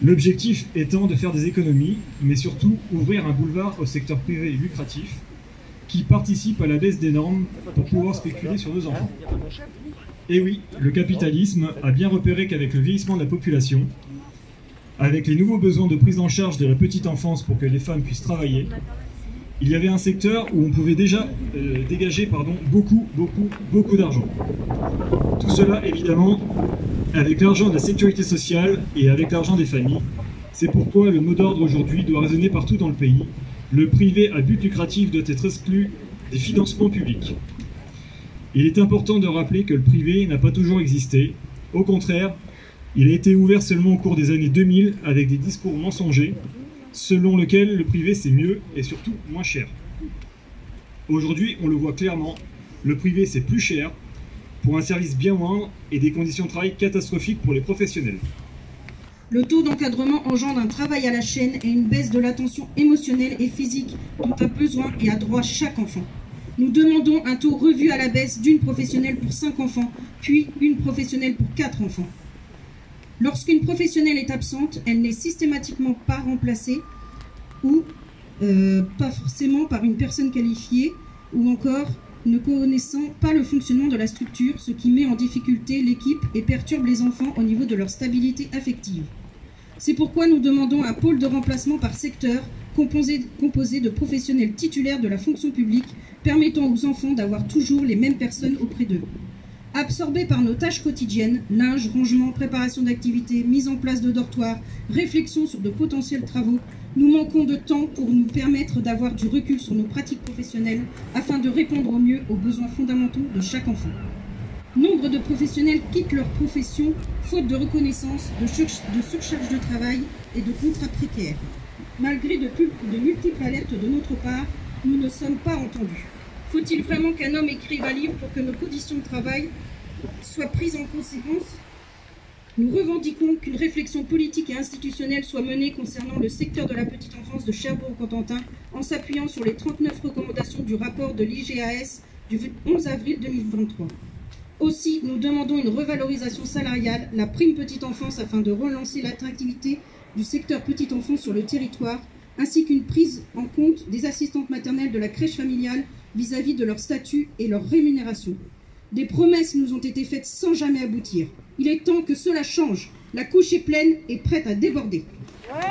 L'objectif étant de faire des économies, mais surtout ouvrir un boulevard au secteur privé lucratif qui participe à la baisse des normes pour pouvoir spéculer sur nos enfants. Et oui, le capitalisme a bien repéré qu'avec le vieillissement de la population, avec les nouveaux besoins de prise en charge de la petite enfance pour que les femmes puissent travailler, il y avait un secteur où on pouvait déjà dégager beaucoup d'argent. Tout cela, évidemment, avec l'argent de la sécurité sociale et avec l'argent des familles. C'est pourquoi le mot d'ordre aujourd'hui doit résonner partout dans le pays. Le privé à but lucratif doit être exclu des financements publics. Il est important de rappeler que le privé n'a pas toujours existé. Au contraire, il a été ouvert seulement au cours des années 2000 avec des discours mensongers, selon lesquels le privé c'est mieux et surtout moins cher. Aujourd'hui, on le voit clairement, le privé c'est plus cher, pour un service bien moindre et des conditions de travail catastrophiques pour les professionnels. Le taux d'encadrement engendre un travail à la chaîne et une baisse de l'attention émotionnelle et physique dont a besoin et a droit chaque enfant. Nous demandons un taux revu à la baisse d'une professionnelle pour 5 enfants, puis une professionnelle pour 4 enfants. Lorsqu'une professionnelle est absente, elle n'est systématiquement pas remplacée ou pas forcément par une personne qualifiée ou encore ne connaissant pas le fonctionnement de la structure, ce qui met en difficulté l'équipe et perturbe les enfants au niveau de leur stabilité affective. C'est pourquoi nous demandons un pôle de remplacement par secteur composé de professionnels titulaires de la fonction publique, permettant aux enfants d'avoir toujours les mêmes personnes auprès d'eux. Absorbés par nos tâches quotidiennes, linge, rangement, préparation d'activités, mise en place de dortoirs, réflexion sur de potentiels travaux, nous manquons de temps pour nous permettre d'avoir du recul sur nos pratiques professionnelles afin de répondre au mieux aux besoins fondamentaux de chaque enfant. Nombre de professionnels quittent leur profession faute de reconnaissance, de surcharge de travail et de contrats précaires. Malgré de multiples alertes de notre part, nous ne sommes pas entendus. Faut-il vraiment qu'un homme écrive un livre pour que nos conditions de travail soient prises en conséquence ? Nous revendiquons qu'une réflexion politique et institutionnelle soit menée concernant le secteur de la petite enfance de Cherbourg-Cotentin en s'appuyant sur les 39 recommandations du rapport de l'IGAS du 11 avril 2023. Aussi, nous demandons une revalorisation salariale, la prime petite enfance afin de relancer l'attractivité du secteur petite enfance sur le territoire, ainsi qu'une prise en compte des assistantes maternelles de la crèche familiale vis-à-vis de leur statut et leur rémunération. Des promesses nous ont été faites sans jamais aboutir. Il est temps que cela change. La couche est pleine et prête à déborder. Ouais.